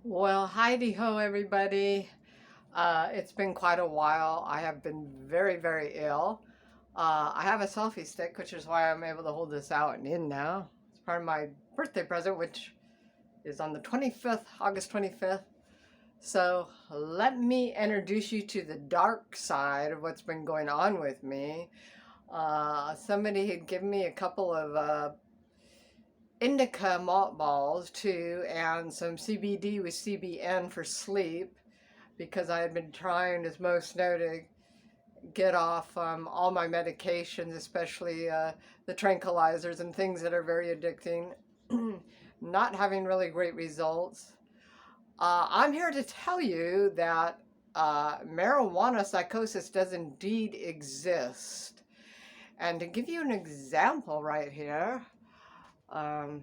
Well, heidi ho, everybody. It's been quite a while. I have been very, very ill. I have a selfie stick, which is why I'm able to hold this out and in now. It's part of my birthday present, which is on the 25th, August 25th. So let me introduce you to the dark side of what's been going on with me. Somebody had given me a couple of indica malt balls too, and some CBD with CBN for sleep, because I had been trying, as most know, to get off all my medications, especially the tranquilizers and things that are very addicting, not having really great results. I'm here to tell you that marijuana psychosis does indeed exist. And to give you an example right here, um,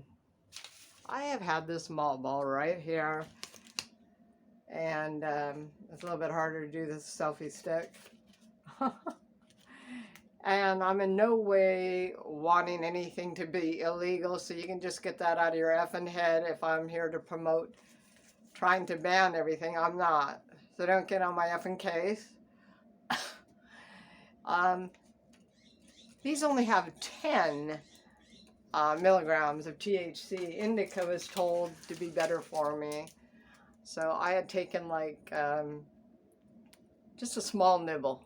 I have had this malt ball right here, and it's a little bit harder to do this selfie stick. And I'm in no way wanting anything to be illegal, so you can just get that out of your effing head. If I'm here to promote trying to ban everything, I'm not. So don't get on my effing case. These only have 10 milligrams of THC. Indica was told to be better for me. So I had taken like just a small nibble.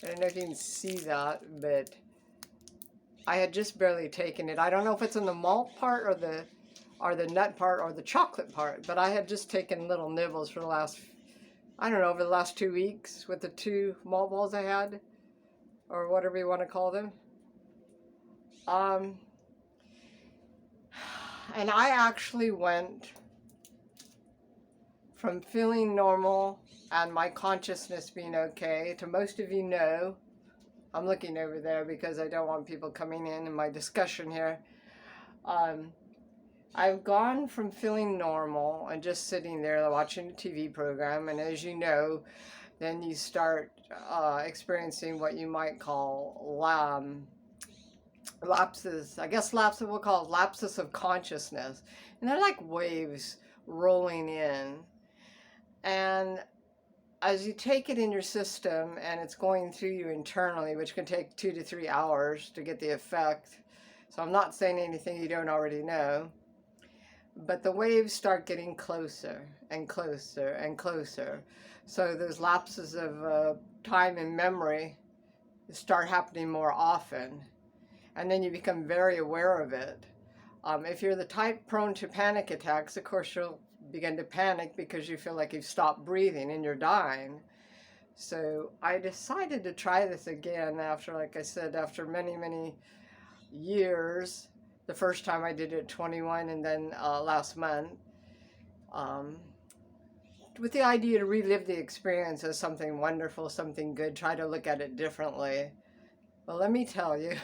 I don't know if you can see that, but I had just barely taken it. I don't know if it's in the malt part or the nut part or the chocolate part, but I had just taken little nibbles for the last, I don't know, over the last 2 weeks with the 2 malt balls I had, or whatever you want to call them. And I actually went from feeling normal and my consciousness being okay to, most of you know, I'm looking over there because I don't want people coming in my discussion here. I've gone from feeling normal and just sitting there watching a TV program, and as you know, then you start experiencing what you might call lapses. I guess lapses, we'll call it lapses of consciousness. And they're like waves rolling in. And as you take it in your system and it's going through you internally, which can take 2 to 3 hours to get the effect. So I'm not saying anything you don't already know. But the waves start getting closer and closer and closer. So those lapses of time and memory start happening more often. And then you become very aware of it. If you're the type prone to panic attacks, of course you'll begin to panic because you feel like you've stopped breathing and you're dying. So I decided to try this again after, like I said, after many, many years. The first time I did it at 21, and then last month, with the idea to relive the experience as something wonderful, something good, try to look at it differently. Well, let me tell you,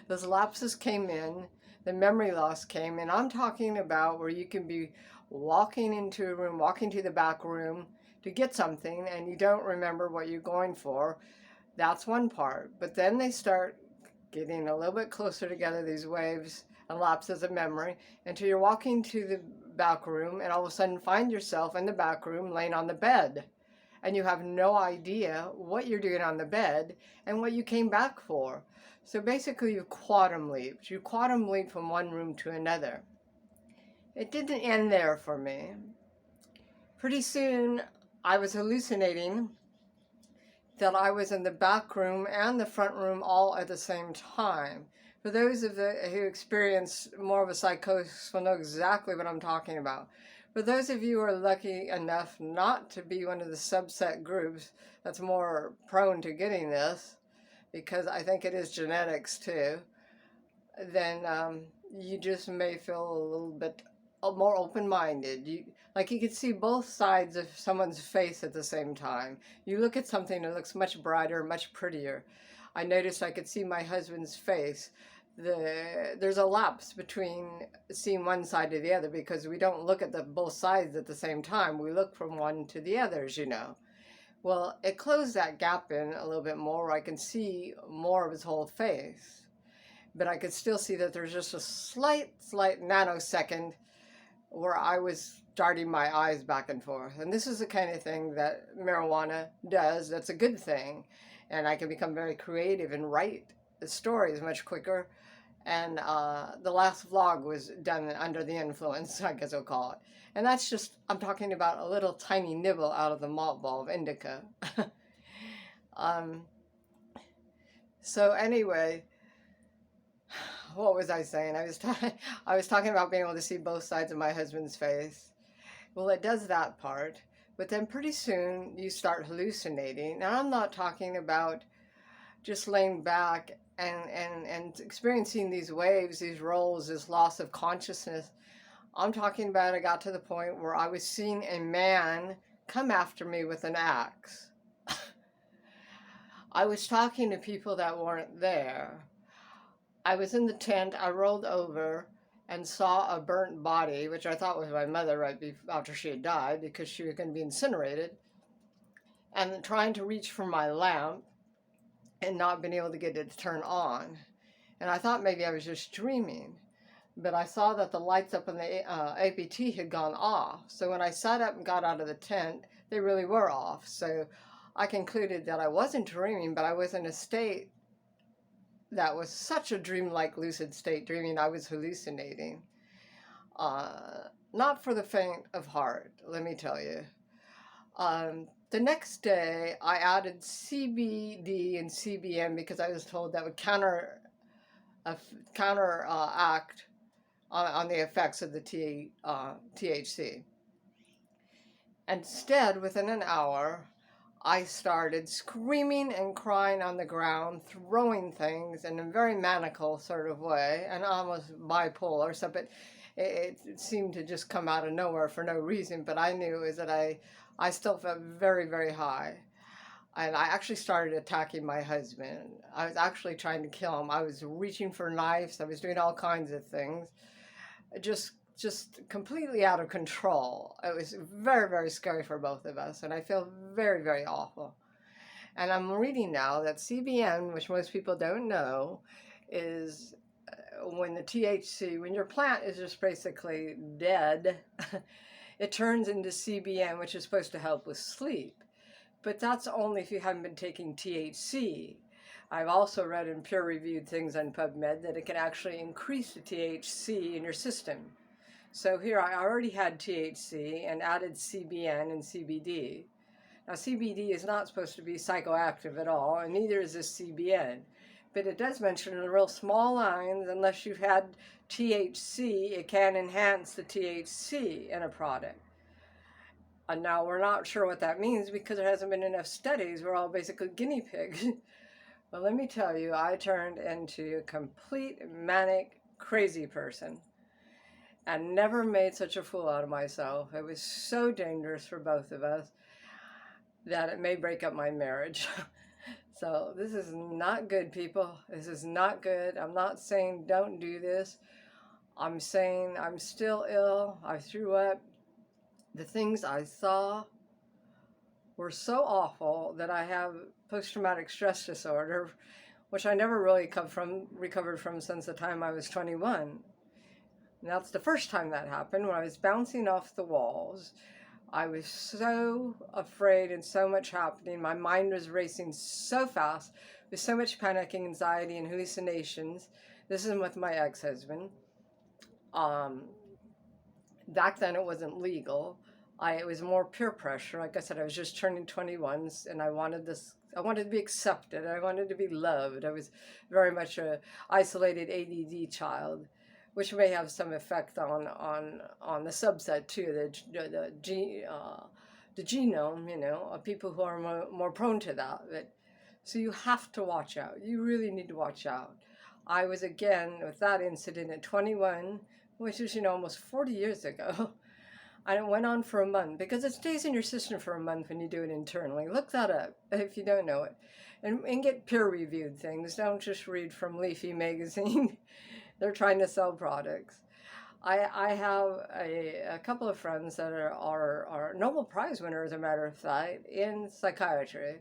those lapses came in, the memory loss came in. I'm talking about where you can be walking into a room, walking to the back room to get something, and you don't remember what you're going for. That's one part. But then they start getting a little bit closer together, these waves and lapses of memory, until you're walking to the back room and all of a sudden find yourself in the back room laying on the bed. And you have no idea what you're doing on the bed and what you came back for. So basically you quantum leaped. You quantum leaped from one room to another. It didn't end there for me. Pretty soon I was hallucinating that I was in the back room and the front room all at the same time. For those of you who experience more of a psychosis will know exactly what I'm talking about. For those of you who are lucky enough not to be one of the subset groups that's more prone to getting this, because I think it is genetics too, then you just may feel a little bit more open-minded. You can see both sides of someone's face at the same time. You look at something that looks much brighter, much prettier. I noticed I could see my husband's face. There's a lapse between seeing one side to the other because we don't look at both sides at the same time. We look from one to the other, as you know. Well, it closed that gap in a little bit more where I can see more of his whole face. But I could still see that there's just a slight nanosecond where I was darting my eyes back and forth. And this is the kind of thing that marijuana does. That's a good thing. And I can become very creative and write the stories much quicker. And the last vlog was done under the influence, I guess I'll call it. And that's just, I'm talking about a little tiny nibble out of the malt ball of indica. So anyway, what was I saying? I was talking about being able to see both sides of my husband's face. Well, it does that part, but then pretty soon you start hallucinating. And I'm not talking about just laying back and experiencing these waves, these rolls, this loss of consciousness. I'm talking about I got to the point where I was seeing a man come after me with an axe. I was talking to people that weren't there. I was in the tent, I rolled over and saw a burnt body, which I thought was my mother right after she had died because she was going to be incinerated, and trying to reach for my lamp and not being able to get it to turn on. And I thought maybe I was just dreaming, but I saw that the lights up in the APT had gone off. So when I sat up and got out of the tent, they really were off. So I concluded that I wasn't dreaming, but I was in a state that was such a dreamlike lucid state, dreaming I was hallucinating. Not for the faint of heart, let me tell you. The next day, I added CBD and CBN because I was told that would counteract on the effects of the THC. Instead, within an hour, I started screaming and crying on the ground, throwing things in a very maniacal sort of way, and almost bipolar. So, but it seemed to just come out of nowhere for no reason. But I knew is that I still felt very, very high. And I actually started attacking my husband. I was actually trying to kill him. I was reaching for knives. I was doing all kinds of things. Just completely out of control. It was very, very scary for both of us. And I feel very, very awful. And I'm reading now that CBN, which most people don't know, is when the THC, when your plant is just basically dead, it turns into CBN, which is supposed to help with sleep. But that's only if you haven't been taking THC. I've also read in peer-reviewed things on PubMed that it can actually increase the THC in your system. So here I already had THC and added CBN and CBD. Now CBD is not supposed to be psychoactive at all, and neither is this CBN. But it does mention in real small lines, unless you've had THC, it can enhance the THC in a product. And now we're not sure what that means because there hasn't been enough studies. We're all basically guinea pigs. But let me tell you, I turned into a complete manic, crazy person and never made such a fool out of myself. It was so dangerous for both of us that it may break up my marriage. So this is not good, people. This is not good. I'm not saying don't do this. I'm saying I'm still ill. I threw up. The things I saw were so awful that I have post-traumatic stress disorder, which I never really recovered from since the time I was 21. And that's the first time that happened, when I was bouncing off the walls. I was so afraid and so much happening. My mind was racing so fast with so much panic, anxiety, and hallucinations. This is with my ex-husband. Back then it wasn't legal. It was more peer pressure. Like I said, I was just turning 21 and I wanted to be accepted. I wanted to be loved. I was very much a isolated ADD child, which may have some effect on the subset too, the genome, you know, of people who are more prone to that. So you have to watch out. You really need to watch out. I was, again, with that incident at 21, which is, you know, almost 40 years ago. I went on for a month because it stays in your system for a month when you do it internally. Look that up if you don't know it. And get peer-reviewed things. Don't just read from Leafy magazine. They're trying to sell products. I have a couple of friends that are Nobel Prize winners, as a matter of fact, in psychiatry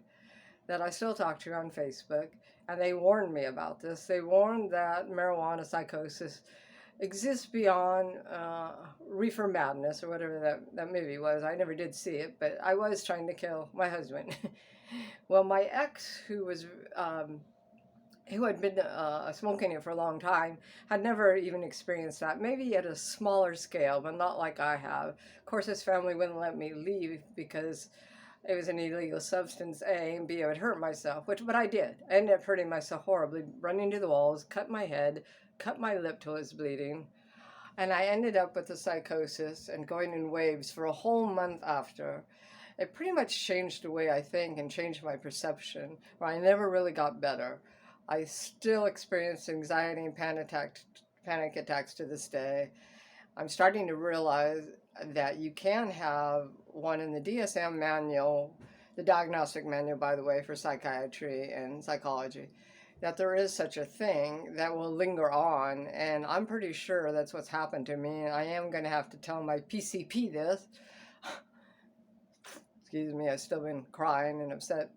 that I still talk to on Facebook. And they warned me about this. They warned that marijuana psychosis exists beyond Reefer Madness or whatever that movie was. I never did see it, but I was trying to kill my husband. Well, my ex, who had been smoking it for a long time, had never even experienced that. Maybe at a smaller scale, but not like I have. Of course, his family wouldn't let me leave because it was an illegal substance, A, and B, I would hurt myself, but I did. I ended up hurting myself horribly, running to the walls, cut my head, cut my lip till it was bleeding. And I ended up with a psychosis and going in waves for a whole month after. It pretty much changed the way I think and changed my perception, where I never really got better. I still experience anxiety and panic attacks to this day. I'm starting to realize that you can have one in the DSM manual, the diagnostic manual, by the way, for psychiatry and psychology, that there is such a thing that will linger on. And I'm pretty sure that's what's happened to me. And I am going to have to tell my PCP this. Excuse me, I've still been crying and upset.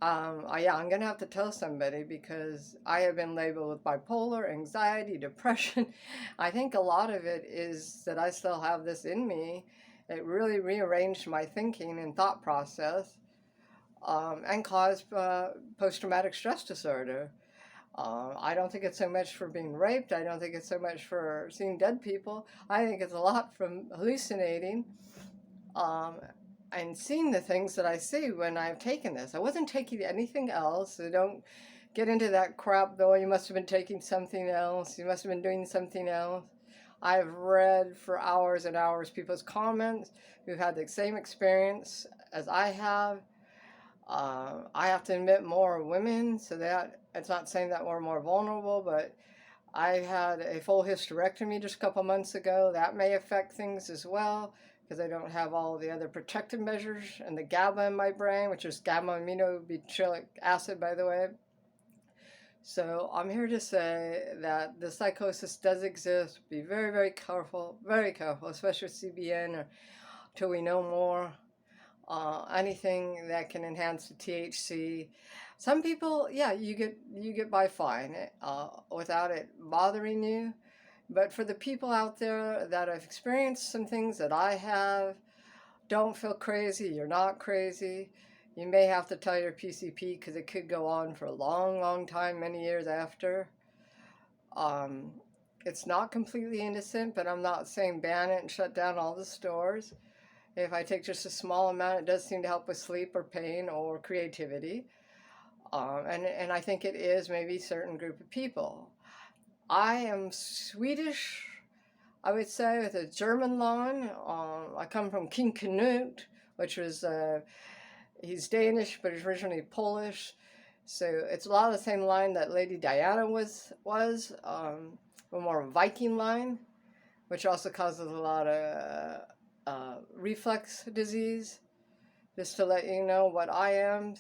Yeah, I'm going to have to tell somebody because I have been labeled with bipolar, anxiety, depression. I think a lot of it is that I still have this in me. It really rearranged my thinking and thought process and caused post-traumatic stress disorder. I don't think it's so much for being raped. I don't think it's so much for seeing dead people. I think it's a lot from hallucinating and seeing the things that I see when I've taken this. I wasn't taking anything else. So don't get into that crap, though. You must have been taking something else. You must have been doing something else. I've read for hours and hours people's comments who've had the same experience as I have. I have to admit more women, so that it's not saying that we're more vulnerable, but I had a full hysterectomy just a couple months ago. That may affect things as well because I don't have all the other protective measures and the GABA in my brain, which is gamma-aminobutyric acid, by the way. So I'm here to say that the psychosis does exist. Be very, very careful, especially with CBN or till we know more. Anything that can enhance the THC. Some people, yeah, you get by fine without it bothering you. But for the people out there that have experienced some things that I have, don't feel crazy. You're not crazy. You may have to tell your PCP because it could go on for a long, long time, many years after. It's not completely innocent, but I'm not saying ban it and shut down all the stores. If I take just a small amount, it does seem to help with sleep or pain or creativity. And I think it is maybe a certain group of people. I am Swedish, I would say, with a German line. I come from King Canute, which was, he's Danish, but he's originally Polish. So it's a lot of the same line that Lady Diana was a more Viking line, which also causes a lot of reflux disease, just to let you know what I am.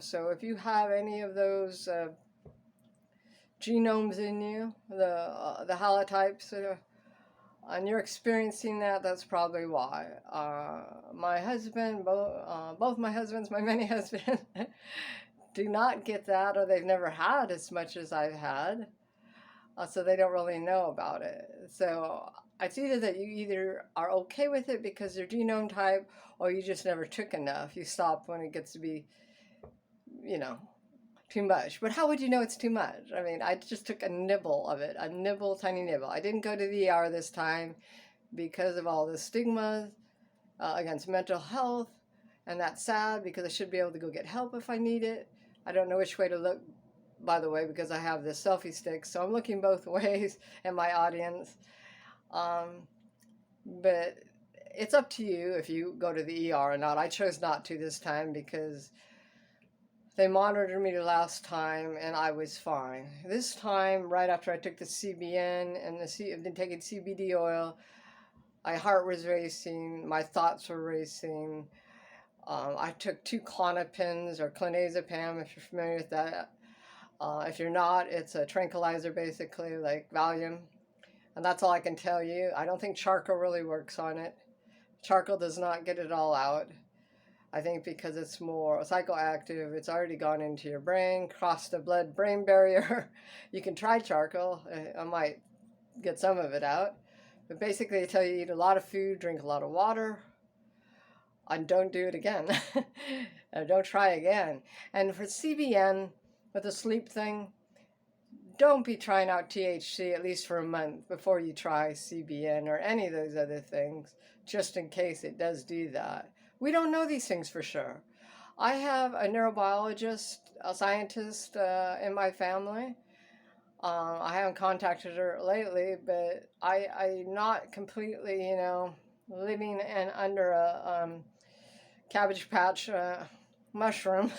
So if you have any of those genomes in you, the halotypes, and you're experiencing that, that's probably why. My husband, both my husbands, my many husbands, do not get that, or they've never had as much as I've had, so they don't really know about it. So it's either that you either are okay with it because you're genome type, or you just never took enough. You stop when it gets to be, too much. But how would you know it's too much? I mean, I just took a nibble of it, tiny nibble. I didn't go to the ER this time because of all the stigma against mental health, and that's sad because I should be able to go get help if I need it. I don't know which way to look, by the way, because I have this selfie stick, so I'm looking both ways at my audience. But it's up to you if you go to the ER or not. I chose not to this time because they monitored me the last time and I was fine. This time, right after I took the CBN and I've been taking CBD oil, my heart was racing, my thoughts were racing. I took 2 Klonopins, or clonazepam, if you're familiar with that. If you're not, it's a tranquilizer, basically, like Valium. And that's all I can tell you. I don't think charcoal really works on it. Charcoal does not get it all out. I think because it's more psychoactive, it's already gone into your brain, crossed the blood-brain barrier. You can try charcoal. I might get some of it out. But basically, they tell you eat a lot of food, drink a lot of water, and don't do it again. Don't try again. And for CBN, with the sleep thing, don't be trying out THC at least for a month before you try CBN or any of those other things, just in case it does do that. We don't know these things for sure. I have a neurobiologist, a scientist in my family. I haven't contacted her lately, but I'm not completely, living under a cabbage patch mushroom.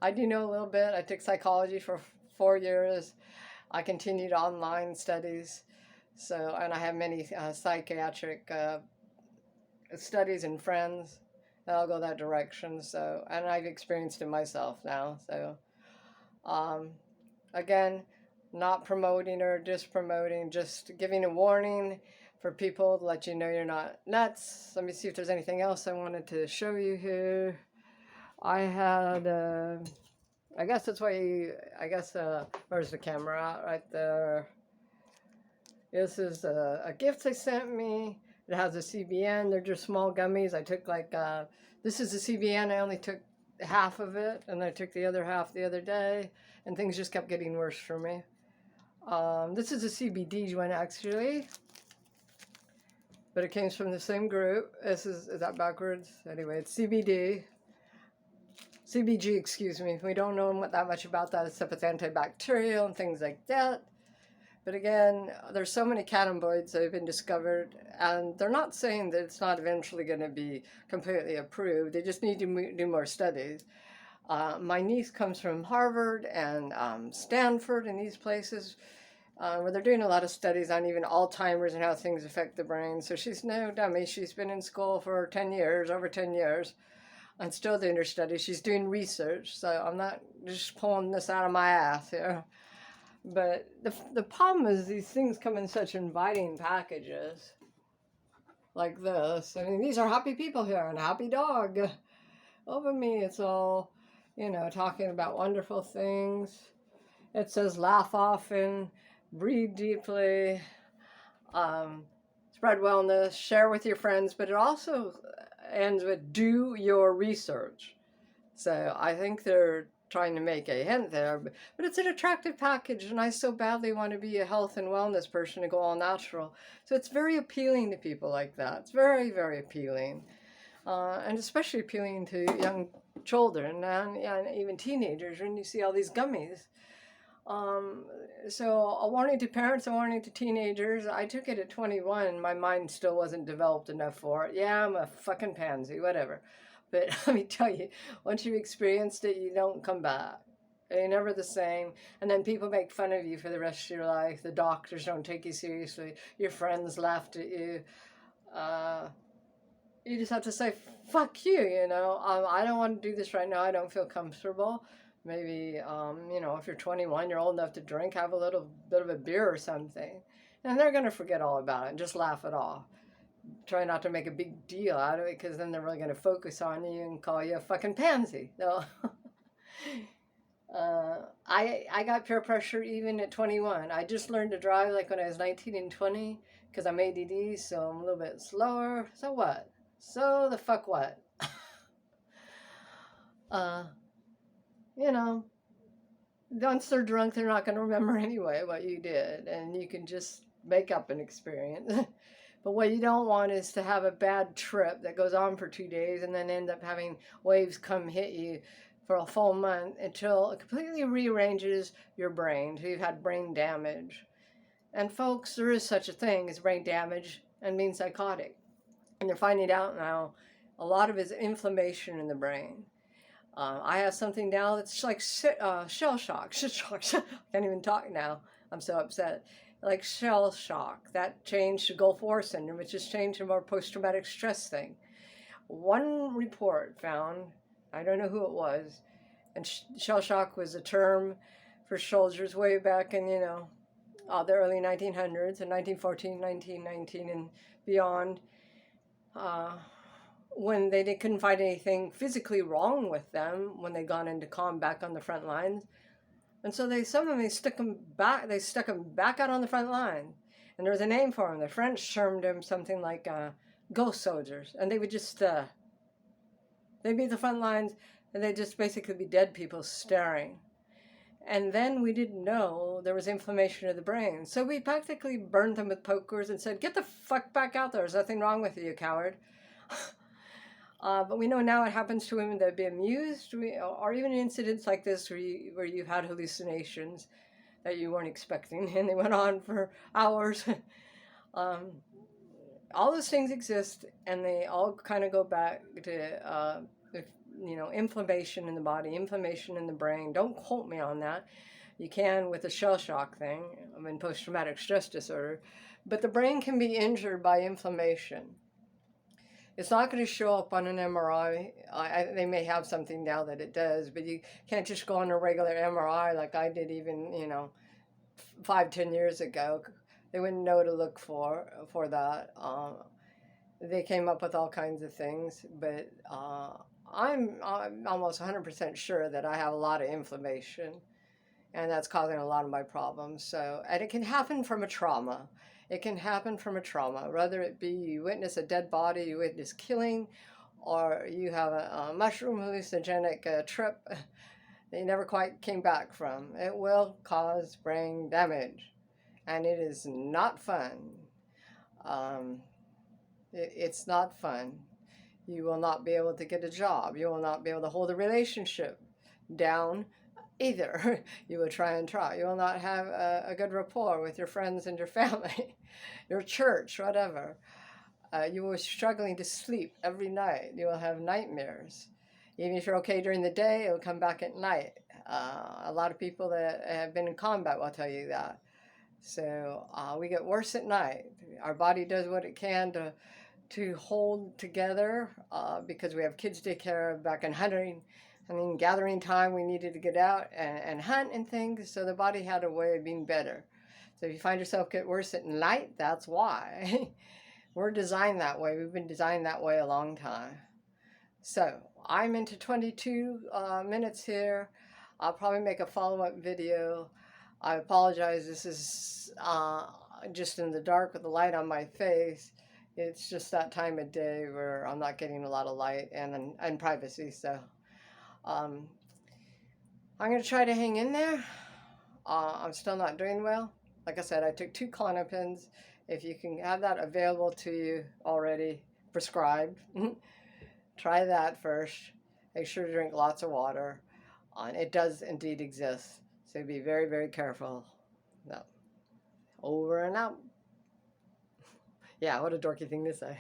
I do know a little bit. I took psychology for 4 years. I continued online studies. So, and I have many psychiatric studies and friends that all go that direction. So, and I've experienced it myself now. So, again, not promoting or dispromoting, just giving a warning for people to let you know you're not nuts. Let me see if there's anything else I wanted to show you here. I had, I guess that's why where's the camera at? Right there. This is a gift they sent me. It has a CBN. They're just small gummies. I took this is a CBN. I only took half of it, and I took the other half the other day, and things just kept getting worse for me. This is a CBD one, actually, but it came from the same group. Is that backwards? Anyway, it's CBG, excuse me. We don't know that much about that, except it's antibacterial and things like that. But again, there's so many cannabinoids that have been discovered, and they're not saying that it's not eventually going to be completely approved. They just need to do more studies. My niece comes from Harvard and Stanford and these places where they're doing a lot of studies on even Alzheimer's and how things affect the brain. So she's no dummy. She's been in school for 10 years, over 10 years, and still doing her studies. She's doing research, so I'm not just pulling this out of my ass here. But the problem is these things come in such inviting packages like this. I mean, these are happy people here and a happy dog. Over me, it's all, talking about wonderful things. It says laugh often, breathe deeply, spread wellness, share with your friends, but it also ends with do your research. So I think they're trying to make a hint there, but it's an attractive package, and I so badly want to be a health and wellness person and go all natural. So it's very appealing to people like that. It's very, very appealing, and especially appealing to young children and even teenagers when you see all these gummies. So a warning to parents, a warning to teenagers. I took it at 21. My mind still wasn't developed enough for it. Yeah, I'm a fucking pansy, whatever. But let me tell you, once you've experienced it, you don't come back. You're never the same. And then people make fun of you for the rest of your life. The doctors don't take you seriously. Your friends laughed at you. You just have to say, fuck you, I don't want to do this right now. I don't feel comfortable. Maybe, if you're 21, you're old enough to drink, have a little bit of a beer or something. And they're going to forget all about it and just laugh it off. Try not to make a big deal out of it, because then they're really going to focus on you and call you a fucking pansy. So, I got peer pressure even at 21. I just learned to drive like when I was 19 and 20 because I'm ADD, so I'm a little bit slower. So what? So the fuck what? Once they're drunk, they're not going to remember anyway what you did, and you can just make up an experience. But what you don't want is to have a bad trip that goes on for 2 days and then end up having waves come hit you for a full month until it completely rearranges your brain. So you've had brain damage. And folks, there is such a thing as brain damage and being psychotic. And they're finding out now a lot of it is inflammation in the brain. I have something now that's like shell shock. I can't even talk now. I'm so upset. Like shell shock. That changed to Gulf War syndrome, which has changed to more post-traumatic stress thing. One report found, I don't know who it was, and shell shock was a term for soldiers way back in, the early 1900s, in 1914, 1919, and beyond, when they couldn't find anything physically wrong with them when they'd gone into combat on the front lines. And so they stuck them back out on the front line. And there was a name for them. The French termed them something like ghost soldiers. And they would just, they'd be at the front lines, and they'd just basically be dead people staring. And then we didn't know there was inflammation of the brain. So we practically burned them with pokers and said, get the fuck back out there. There's nothing wrong with you, coward. But we know now it happens to women that have been amused, or even incidents like this where you've had hallucinations that you weren't expecting, and they went on for hours. All those things exist, and they all kind of go back to inflammation in the body, inflammation in the brain. Don't quote me on that. You can with the shell shock thing. I'm in post-traumatic stress disorder. But the brain can be injured by inflammation. It's not going to show up on an MRI. They may have something now that it does, but you can't just go on a regular MRI like I did even, 5-10 years ago. They wouldn't know to look for that. They came up with all kinds of things, but I'm almost 100% sure that I have a lot of inflammation, and that's causing a lot of my problems. So, and it can happen from a trauma. It can happen from a trauma, whether it be you witness a dead body, you witness killing, or you have a mushroom hallucinogenic trip that you never quite came back from. It will cause brain damage, and it is not fun. It's not fun. You will not be able to get a job. You will not be able to hold a relationship down either. You will try. You will not have a good rapport with your friends and your family, your church, whatever. You will be struggling to sleep every night. You will have nightmares. Even if you're okay during the day, it will come back at night. A lot of people that have been in combat will tell you that. So we get worse at night. Our body does what it can to hold together because we have kids to take care of back in hunting. And in gathering time, we needed to get out and hunt and things, so the body had a way of being better. So if you find yourself get worse at night, that's why. We're designed that way. We've been designed that way a long time. So I'm into 22 minutes here. I'll probably make a follow-up video. I apologize. This is just in the dark with the light on my face. It's just that time of day where I'm not getting a lot of light and privacy. So I'm going to try to hang in there. I'm still not doing well. Like I said, I took 2 Klonopins. If you can have that available to you already, prescribed, try that first. Make sure to drink lots of water. And it does indeed exist. So be very, very careful. No. Over and out. Yeah, what a dorky thing to say.